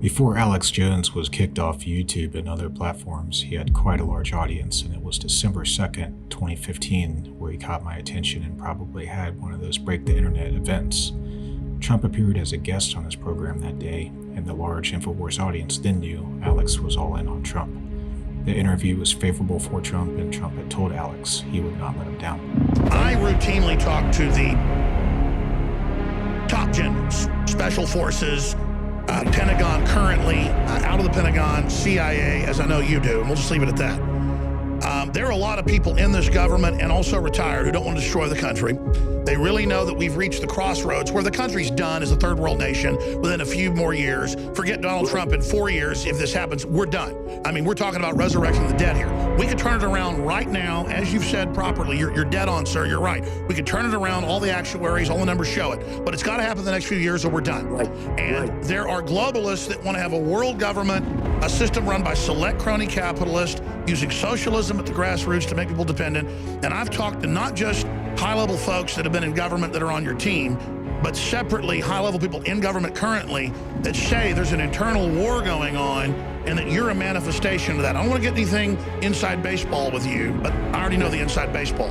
Before Alex Jones was kicked off YouTube and other platforms, he had quite a large audience, and it was December 2nd, 2015, where he caught my attention and probably had one of those break the internet events. Trump appeared as a guest on his program that day, and the large InfoWars audience then knew Alex was all in on Trump. The interview was favorable for Trump, and Trump had told Alex he would not let him down. I routinely talk to the top generals, special forces, Pentagon currently, out of the Pentagon, CIA, as I know you do, and we'll just leave it at that. There are a lot of people in this government and also retired who don't want to destroy the country. They really know that we've reached the crossroads where the country's done as a third world nation within a few more years. Forget Donald Trump in 4 years. If this happens, we're done. I mean, we're talking about resurrecting the dead here. We could turn it around right now, as you've said properly. You're dead on, sir. You're right. We could turn it around. All the actuaries, all the numbers show it. But it's got to happen the next few years or we're done. Right. And there are globalists that want to have a world government, a system run by select crony capitalists, using socialism at the grassroots to make people dependent. And I've talked to not just high-level folks that have been in government that are on your team, but separately high-level people in government currently that say there's an internal war going on and that you're a manifestation of that. I don't want to get anything inside baseball with you, but I already know the inside baseball.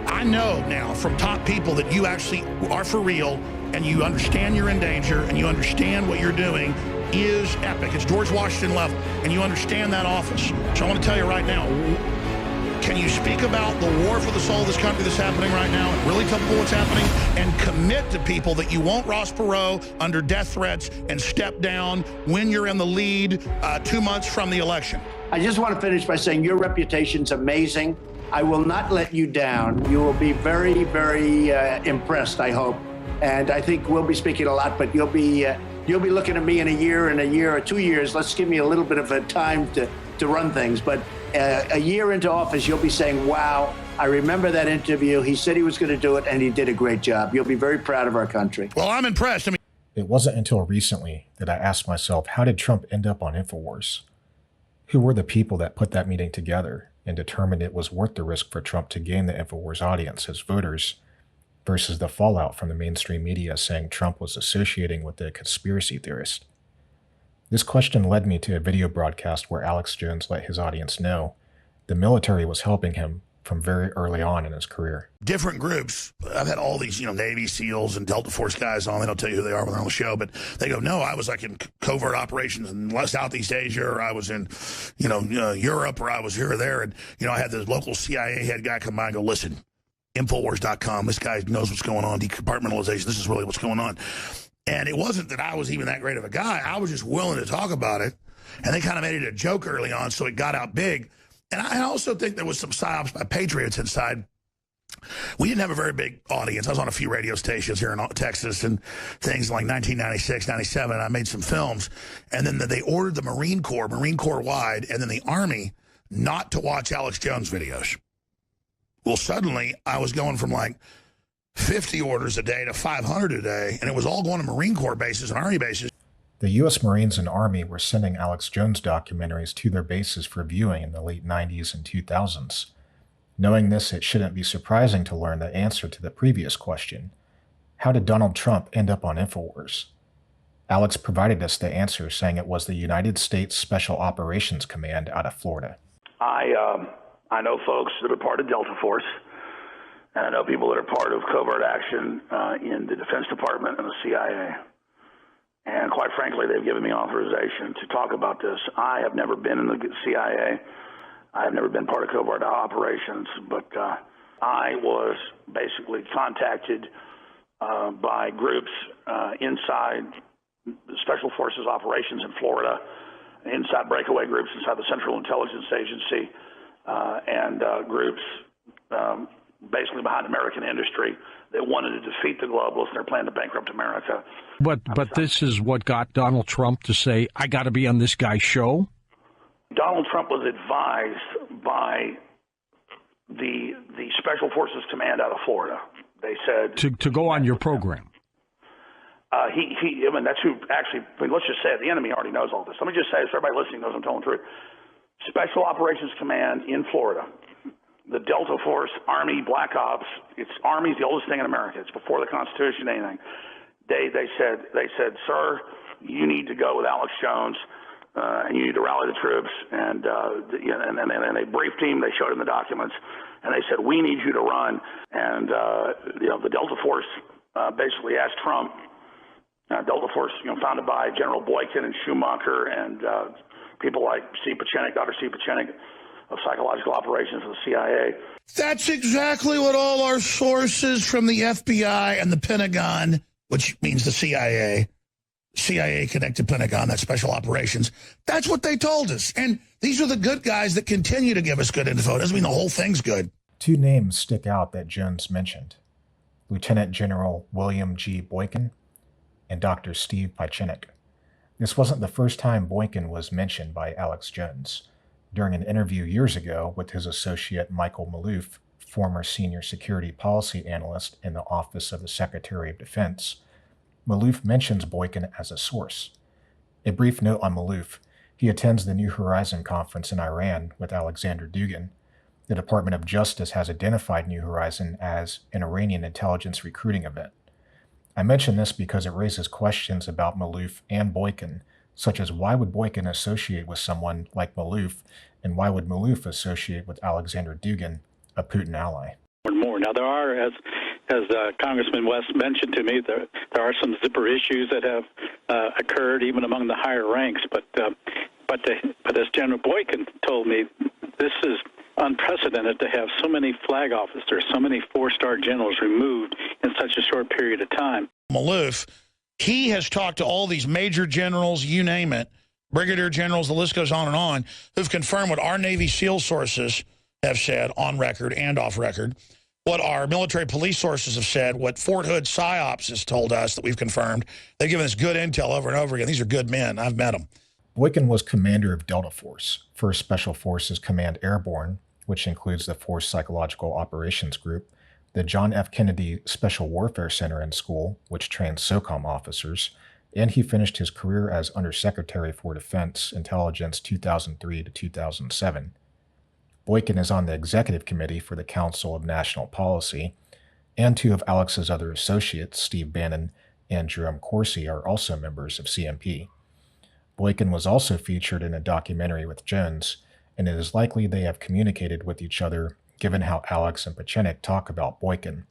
I know now from top people that you actually are for real and you understand you're in danger and you understand what you're doing is epic. It's George Washington level, and you understand that office. So I want to tell you right now, can you speak about the war for the soul of this country that's happening right now and really tell people what's happening and commit to people that you won't Ross Perot under death threats and step down when you're in the lead 2 months from the election? I just want to finish by saying your reputation's amazing. I will not let you down. You will be very, very impressed, I hope. And I think we'll be speaking a lot, but you'll be looking at me in a year or 2 years. Let's give me a little bit of a time to run things. But a year into office, you'll be saying, wow, I remember that interview. He said he was going to do it, and he did a great job. You'll be very proud of our country. Well, I'm impressed. It wasn't until recently that I asked myself, how did Trump end up on InfoWars? Who were the people that put that meeting together and determined it was worth the risk for Trump to gain the InfoWars audience as voters versus the fallout from the mainstream media saying Trump was associating with a conspiracy theorist? This question led me to a video broadcast where Alex Jones let his audience know the military was helping him from very early on in his career. Different groups. I've had all these, Navy SEALs and Delta Force guys on. They don't tell you who they are when they're on the show, but they go, no, I was like in covert operations in Southeast Asia, or I was in, Europe, or I was here or there. And, I had the local CIA head guy come by and go, listen, InfoWars.com, this guy knows what's going on, decompartmentalization, this is really what's going on. And it wasn't that I was even that great of a guy. I was just willing to talk about it. And they kind of made it a joke early on, so it got out big. And I also think there was some psyops by patriots inside. We didn't have a very big audience. I was on a few radio stations here in Texas and things like 1996, 97. And I made some films. And then they ordered the Marine Corps wide, and then the Army not to watch Alex Jones videos. Well, suddenly I was going from like 50 orders a day to 500 a day, and it was all going to Marine Corps bases and Army bases. The U.S. Marines and Army were sending Alex Jones documentaries to their bases for viewing in the late 90s and 2000s. Knowing this, it shouldn't be surprising to learn the answer to the previous question. How did Donald Trump end up on InfoWars? Alex provided us the answer, saying it was the United States Special Operations Command out of Florida. I know folks that are part of Delta Force, and I know people that are part of covert action in the Defense Department and the CIA. And quite frankly, they've given me authorization to talk about this. I have never been in the CIA. I have never been part of covert operations, but I was basically contacted by groups inside the Special Forces operations in Florida, inside breakaway groups inside the Central Intelligence Agency, and groups basically behind American industry that wanted to defeat the globalists and they're planning to bankrupt America. But this is what got Donald Trump to say, I got to be on this guy's show? Donald Trump was advised by the Special Forces Command out of Florida. They said to go on your program. I mean, that's who actually, let's just say it, the enemy already knows all this. Let me just say this, everybody listening knows I'm telling the truth. Special Operations Command in Florida, the Delta Force, Army, Black Ops, Army's the oldest thing in America. It's before the Constitution, anything. They said, sir, you need to go with Alex Jones, and you need to rally the troops. And they briefed him. They showed him the documents, and they said, we need you to run. And the Delta Force basically asked Trump. Delta Force, founded by General Boykin and Schumacher and people like Dr. C. Pachenik of Psychological Operations for the CIA. That's exactly what all our sources from the FBI and the Pentagon, which means the CIA connected Pentagon, that's Special Operations, that's what they told us. And these are the good guys that continue to give us good info. It doesn't mean the whole thing's good. Two names stick out that Jones mentioned: Lieutenant General William G. Boykin and Dr. Steve Pachenik. This wasn't the first time Boykin was mentioned by Alex Jones. During an interview years ago with his associate Michael Maloof, former senior security policy analyst in the Office of the Secretary of Defense, Maloof mentions Boykin as a source. A brief note on Maloof: he attends the New Horizon conference in Iran with Alexander Dugin. The Department of Justice has identified New Horizon as an Iranian intelligence recruiting event. I mention this because it raises questions about Maloof and Boykin, such as why would Boykin associate with someone like Maloof, and why would Maloof associate with Alexander Dugin, a Putin ally? More. Now, there are, as Congressman West mentioned to me, there are some zipper issues that have occurred even among the higher ranks. But as General Boykin told me, this is unprecedented to have so many flag officers, so many four-star generals removed in such a short period of time. Maloof, he has talked to all these major generals, you name it, brigadier generals, the list goes on, who've confirmed what our Navy SEAL sources have said on record and off record, what our military police sources have said, what Fort Hood PSYOPs has told us that we've confirmed. They've given us good intel over and over again. These are good men. I've met them. Boykin was commander of Delta Force, 1st Special Forces Command Airborne, which includes the Force Psychological Operations Group, the John F. Kennedy Special Warfare Center and School, which trains SOCOM officers, and he finished his career as Undersecretary for Defense Intelligence 2003 to 2007. Boykin is on the Executive Committee for the Council of National Policy, and two of Alex's other associates, Steve Bannon and Jerome Corsi, are also members of CMP. Boykin was also featured in a documentary with Jones, and it is likely they have communicated with each other given how Alex and Pachenik talk about Boykin.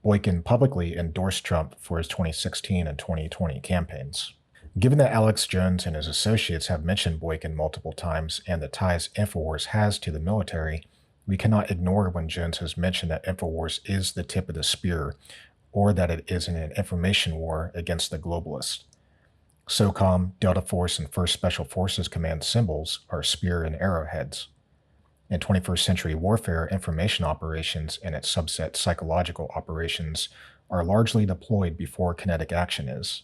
Boykin publicly endorsed Trump for his 2016 and 2020 campaigns. Given that Alex Jones and his associates have mentioned Boykin multiple times and the ties InfoWars has to the military, we cannot ignore when Jones has mentioned that InfoWars is the tip of the spear, or that it is in an information war against the globalists. SOCOM, Delta Force, and 1st Special Forces Command symbols are spear and arrowheads. In 21st century warfare, information operations and its subset psychological operations are largely deployed before kinetic action is.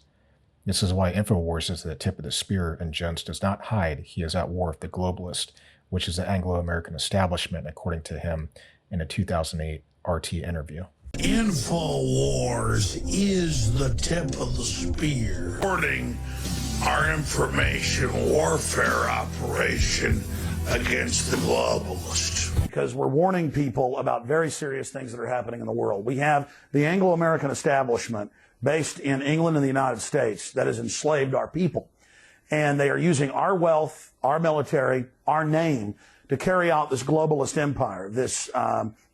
This is why InfoWars is the tip of the spear, and Jones does not hide he is at war with the globalist, which is the Anglo-American establishment, according to him in a 2008 RT interview. InfoWars is the tip of the spear. Supporting our information warfare operation against the globalist. Because we're warning people about very serious things that are happening in the world. We have the Anglo-American establishment based in England and the United States that has enslaved our people. And they are using our wealth, our military, our name to carry out this globalist empire, this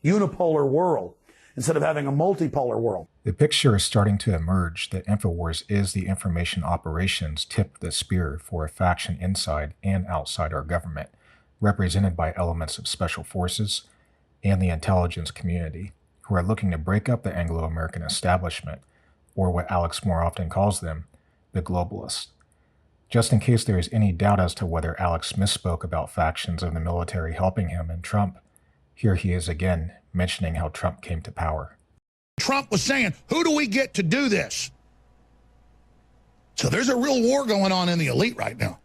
unipolar world, instead of having a multipolar world. The picture is starting to emerge that InfoWars is the information operations tip of the spear for a faction inside and outside our government, represented by elements of special forces and the intelligence community, who are looking to break up the Anglo-American establishment, or what Alex more often calls them, the globalists. Just in case there is any doubt as to whether Alex misspoke about factions of the military helping him and Trump, here he is again, mentioning how Trump came to power. Trump was saying, who do we get to do this? So there's a real war going on in the elite right now.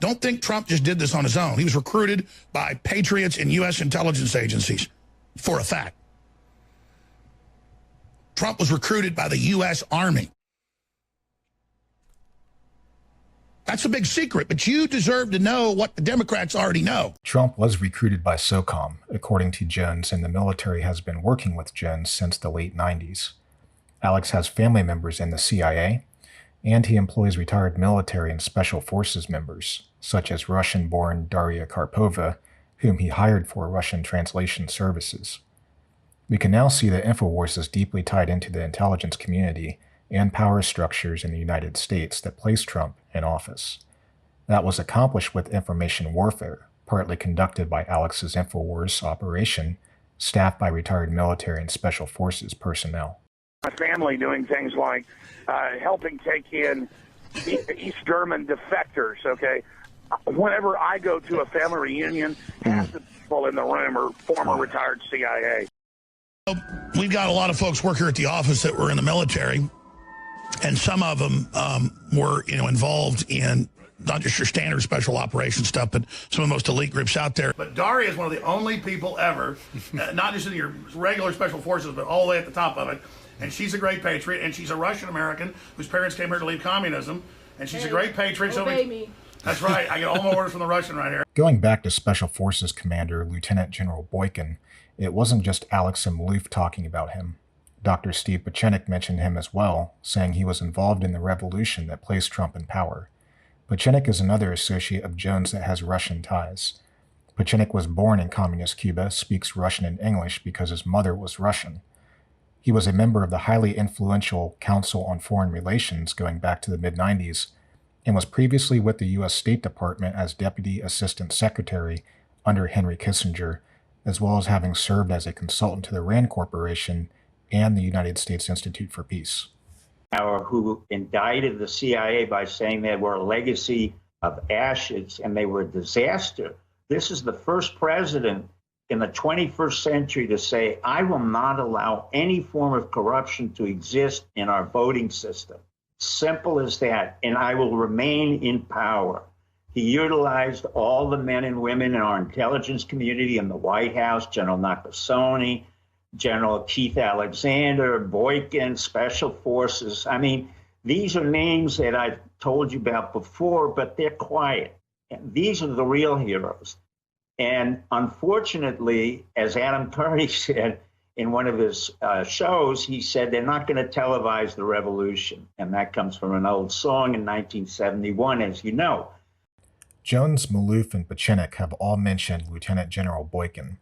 Don't think Trump just did this on his own. He was recruited by patriots and U.S. intelligence agencies, for a fact. Trump was recruited by the U.S. Army. That's a big secret, but you deserve to know what the Democrats already know. Trump was recruited by SOCOM, according to Jones, and the military has been working with Jones since the late 90s. Alex has family members in the CIA, And he employs retired military and special forces members, such as Russian-born Daria Karpova, whom he hired for Russian translation services. We can now see that InfoWars is deeply tied into the intelligence community and power structures in the United States that placed Trump in office. That was accomplished with information warfare, partly conducted by Alex's InfoWars operation, staffed by retired military and special forces personnel. My family doing things like helping take in East German defectors, okay? Whenever I go to a family reunion, half the people in the room are former retired CIA. We've got a lot of folks work here at the office that were in the military, and some of them were, involved in not just your standard special operations stuff, but some of the most elite groups out there. But Daria is one of the only people ever, not just in your regular special forces, but all the way at the top of it. And she's a great patriot, and she's a Russian-American whose parents came here to leave communism, and she's a great patriot. Obey me. That's right. I get all my orders from the Russian right here. Going back to Special Forces Commander Lieutenant General Boykin, it wasn't just Alex and Maloof talking about him. Dr. Steve Pachenik mentioned him as well, saying he was involved in the revolution that placed Trump in power. Pachenik is another associate of Jones that has Russian ties. Pachenik was born in communist Cuba, speaks Russian and English because his mother was Russian. He was a member of the highly influential Council on Foreign Relations going back to the mid-90s, and was previously with the U.S. State Department as Deputy Assistant Secretary under Henry Kissinger, as well as having served as a consultant to the RAND Corporation and the United States Institute for Peace. Who indicted the CIA by saying they were a legacy of ashes and they were a disaster. This is the first president in the 21st century to say, I will not allow any form of corruption to exist in our voting system. Simple as that. And I will remain in power. He utilized all the men and women in our intelligence community in the White House, General Nakasone, General Keith Alexander, Boykin, Special Forces. I mean, these are names that I've told you about before, but they're quiet. And these are the real heroes. And unfortunately, as Adam Curry said in one of his shows, he said they're not going to televise the revolution. And that comes from an old song in 1971, as you know. Jones, Maloof, and Pachenik have all mentioned Lieutenant General Boykin.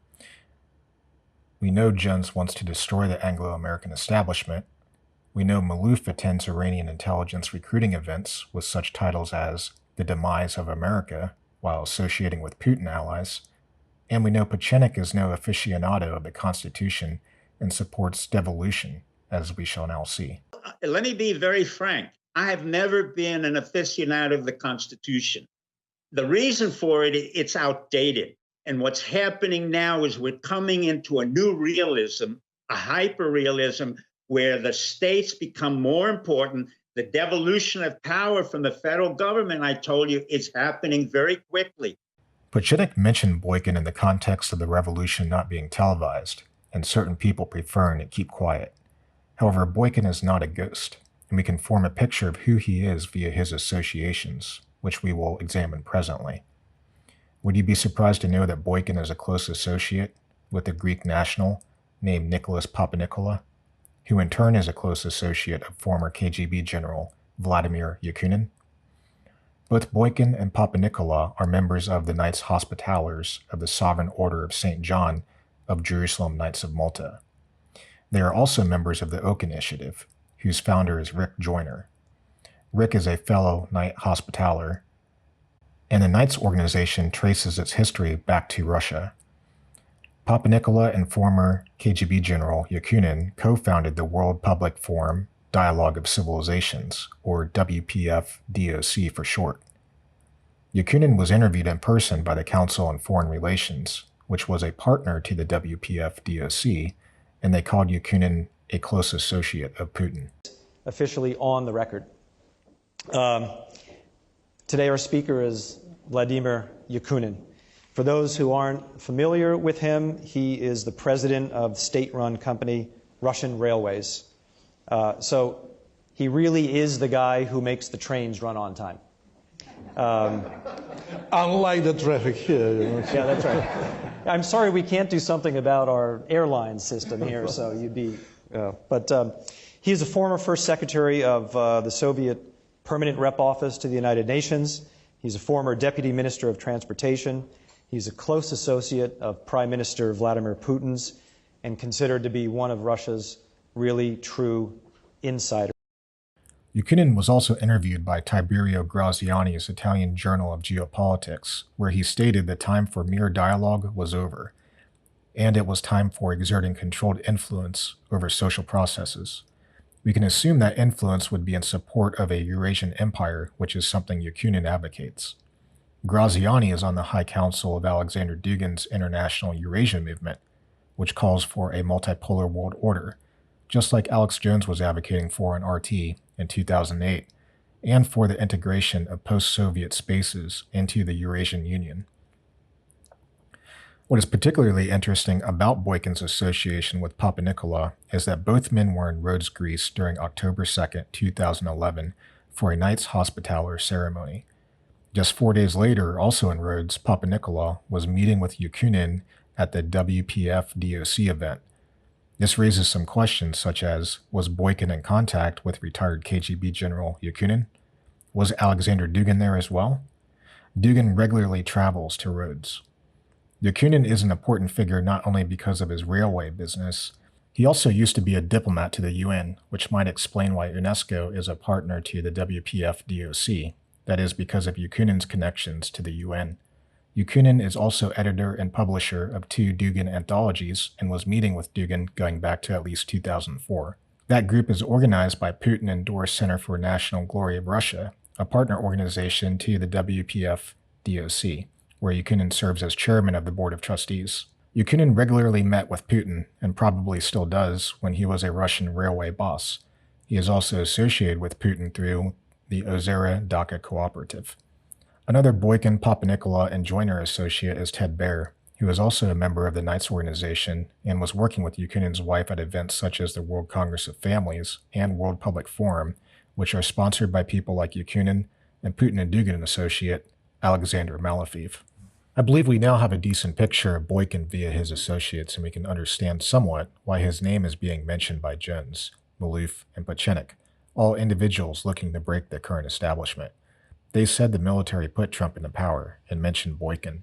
We know Jones wants to destroy the Anglo-American establishment. We know Maloof attends Iranian intelligence recruiting events with such titles as The Demise of America, while associating with Putin allies. And we know Pachenik is no aficionado of the Constitution and supports devolution, as we shall now see. Let me be very frank. I have never been an aficionado of the Constitution. The reason for it, it's outdated. And what's happening now is we're coming into a new realism, a hyper-realism, where the states become more important. The devolution of power from the federal government, I told you, is happening very quickly. Pachenik mentioned Boykin in the context of the revolution not being televised, and certain people preferring to keep quiet. However, Boykin is not a ghost, and we can form a picture of who he is via his associations, which we will examine presently. Would you be surprised to know that Boykin is a close associate with a Greek national named Nicholas Papanikolaou, who in turn is a close associate of former KGB General Vladimir Yakunin? Both Boykin and Papanikolaou are members of the Knights Hospitallers of the Sovereign Order of St. John of Jerusalem Knights of Malta. They are also members of the Oak Initiative, whose founder is Rick Joyner. Rick is a fellow Knight Hospitaller, and the Knights organization traces its history back to Russia. Papanikolaou and former KGB General Yakunin co-founded the World Public Forum Dialogue of Civilizations, or WPF-DOC for short. Yakunin was interviewed in person by the Council on Foreign Relations, which was a partner to the WPF-DOC, and they called Yakunin a close associate of Putin. Officially on the record. Today our speaker is Vladimir Yakunin. For those who aren't familiar with him, he is the president of the state-run company Russian Railways. So he really is the guy who makes the trains run on time. Unlike the traffic here. Yeah, that's right. I'm sorry we can't do something about our airline system here, so you'd be... But he is a former first secretary of the Soviet permanent rep office to the United Nations. He's a former deputy minister of transportation. He's a close associate of Prime Minister Vladimir Putin's and considered to be one of Russia's really true insiders. Yakunin was also interviewed by Tiberio Graziani's Italian Journal of Geopolitics, where he stated the time for mere dialogue was over, and it was time for exerting controlled influence over social processes. We can assume that influence would be in support of a Eurasian empire, which is something Yakunin advocates. Graziani is on the High Council of Alexander Dugin's International Eurasia Movement, which calls for a multipolar world order, just like Alex Jones was advocating for in RT in 2008, and for the integration of post-Soviet spaces into the Eurasian Union. What is particularly interesting about Boykin's association with Papanikolaou is that both men were in Rhodes, Greece during October 2, 2011 for a Knights Hospitaller ceremony. Just 4 days later, also in Rhodes, Papanikolaou was meeting with Yakunin at the WPF DOC event. This raises some questions such as, was Boykin in contact with retired KGB General Yakunin? Was Alexander Dugin there as well? Dugin regularly travels to Rhodes. Yakunin is an important figure not only because of his railway business, he also used to be a diplomat to the UN, which might explain why UNESCO is a partner to the WPF DOC, that is because of Yakunin's connections to the UN. Yakunin is also editor and publisher of 2 Dugin anthologies and was meeting with Dugin going back to at least 2004. That group is organized by Putin-endorsed Center for National Glory of Russia, a partner organization to the WPF DOC, where Yakunin serves as chairman of the board of trustees. Yakunin regularly met with Putin, and probably still does, when he was a Russian railway boss. He is also associated with Putin through the Ozera Dhaka Cooperative. Another Boykin, Papanikolaou, and Joyner associate is Ted Baer, who is also a member of the Knights organization and was working with Yakunin's wife at events such as the World Congress of Families and World Public Forum, which are sponsored by people like Yakunin and Putin and Dugin associate Alexander Malafiev. I believe we now have a decent picture of Boykin via his associates, and we can understand somewhat why his name is being mentioned by Jones, Malouf, and Pachenik, all individuals looking to break the current establishment. They said the military put Trump into power and mentioned Boykin.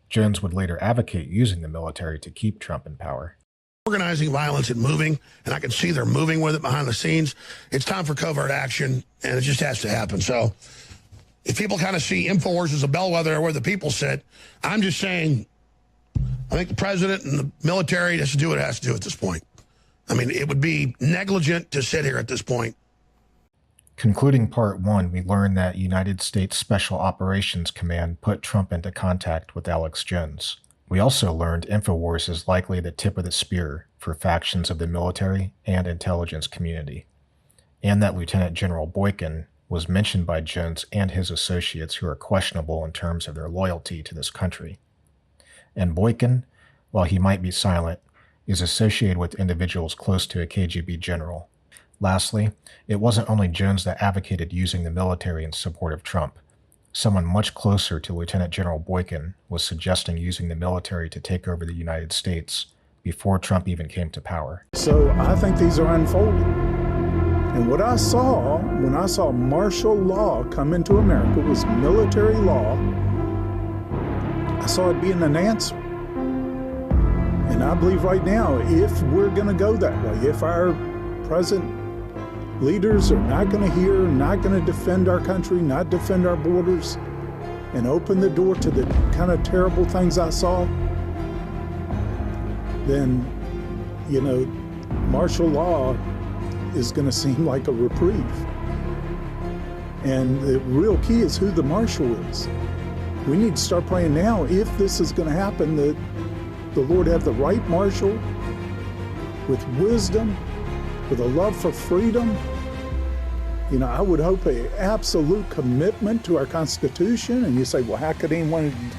Jones would later advocate using the military to keep Trump in power. Organizing violence and moving, and I can see they're moving with it behind the scenes. It's time for covert action, and it just has to happen. So if people kind of see InfoWars as a bellwether where the people sit, I'm just saying I think the president and the military has to do what it has to do at this point. I mean, it would be negligent to sit here at this point. Concluding part 1, we learned that United States Special Operations Command put Trump into contact with Alex Jones. We also learned InfoWars is likely the tip of the spear for factions of the military and intelligence community, and that Lieutenant General Boykin was mentioned by Jones and his associates who are questionable in terms of their loyalty to this country. And Boykin, while he might be silent, is associated with individuals close to a KGB general. Lastly, it wasn't only Jones that advocated using the military in support of Trump. Someone much closer to Lieutenant General Boykin was suggesting using the military to take over the United States before Trump even came to power. So I think these are unfolding. And what I saw when I saw martial law come into America was military law. I saw it being an answer. And I believe right now, if we're going to go that way, if our present leaders are not going to hear, not going to defend our country, not defend our borders, and open the door to the kind of terrible things I saw, then, you know, martial law is going to seem like a reprieve. And the real key is who the marshal is. We need to start praying now, if this is going to happen, that the Lord have the right marshal with wisdom, with a love for freedom. You know, I would hope an absolute commitment to our Constitution. And you say, well, how could anyone who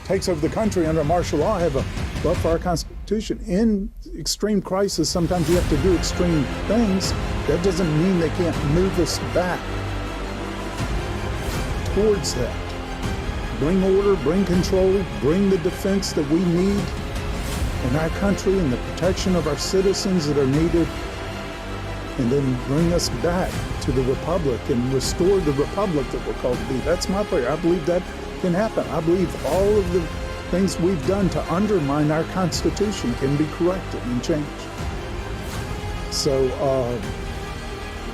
takes over the country under martial law have a love for our Constitution? In extreme crisis, sometimes you have to do extreme things. That doesn't mean they can't move us back towards that. Bring order, bring control, bring the defense that we need in our country and the protection of our citizens that are needed. and then bring us back to the republic and restore the republic that we're called to be. That's my prayer. I believe that can happen. I believe all of the things we've done to undermine our Constitution can be corrected and changed. So,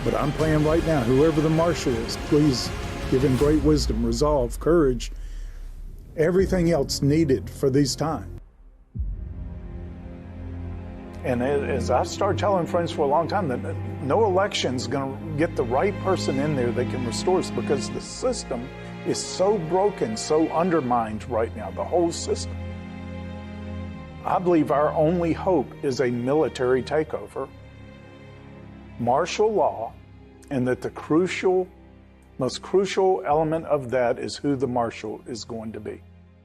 but I'm praying right now, whoever the marshal is, please give him great wisdom, resolve, courage, everything else needed for these times. And as I've started telling friends for a long time, that no election's going to get the right person in there that can restore us, because the system is so broken, so undermined right now, the whole system. I believe our only hope is a military takeover, martial law, and that the most crucial element of that is who the marshal is going to be.